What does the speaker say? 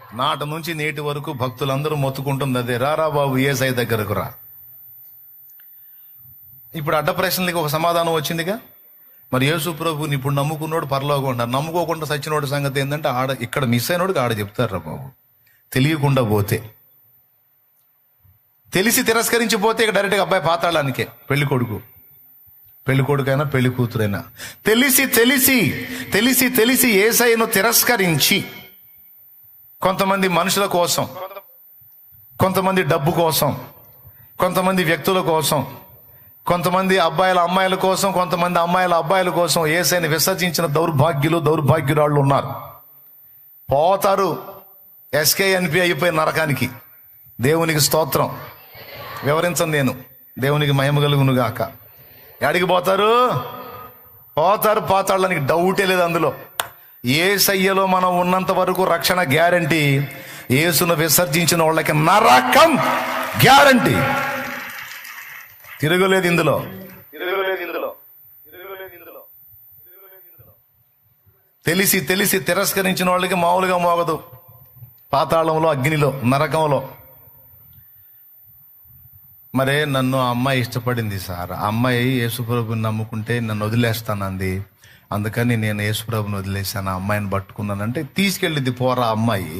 నాటి నుంచి నేటి వరకు భక్తులందరూ మొత్తుకుంటుంది అదే, రారా బాబు యేసయ్య దగ్గరకు రా. ఇప్పుడు అడ్డ ప్రశ్నలకి ఒక సమాధానం వచ్చిందిగా. మరి యేసు ప్రభుని ఇప్పుడు నమ్ముకున్నోడు పరలోకం ఉంటారు, నమ్ముకోకుండా సచ్చినోడు సంగతి ఏంటంటే ఆడ ఇక్కడ మిస్ అయినోడికి ఆడ చెప్తారా బాబు. తెలియకుండా పోతే, తెలిసి తిరస్కరించిపోతే ఇక డైరెక్ట్గా అబ్బాయి పాతాళానికే. పెళ్లి కొడుకైనా పెళ్లి కూతురైనా తెలిసి తెలిసి తెలిసి తెలిసి యేసయ్యను తిరస్కరించి కొంతమంది మనుషుల కోసం, కొంతమంది డబ్బు కోసం, కొంతమంది వ్యక్తుల కోసం, కొంతమంది అబ్బాయిల అమ్మాయిల కోసం, కొంతమంది అమ్మాయిల అబ్బాయిల కోసం యేసయ్యను విసర్జించిన దౌర్భాగ్యురాళ్ళు ఉన్నారు. పోతారు ఎస్కేఎన్పి అయిపోయి నరకానికి. దేవునికి స్తోత్రం. వివరించను నేను, దేవునికి మహిమ కలుగును గాక. ఎడికి పోతారు పాతాళానికి, డౌటే లేదు అందులో. యేసయ్యలో మనం ఉన్నంత వరకు రక్షణ గ్యారంటీ. యేసును విసర్జించిన వాళ్ళకి నరకం గ్యారంటీ. తిరగలేదు ఇందులో. తెలిసి తెలిసి తిరస్కరించిన వాళ్ళకి మామూలుగా మోగదు. పాతాళంలో, అగ్నిలో, నరకంలో. మరే నన్ను ఆ అమ్మాయి ఇష్టపడింది సార్, ఆ అమ్మాయి యేసుప్రభుని నమ్ముకుంటే నన్ను వదిలేస్తానంది, అందుకని నేను యేసుప్రభుని వదిలేశాను, ఆ అమ్మాయిని పట్టుకున్నానంటే తీసుకెళ్ళింది పోరా అమ్మాయి.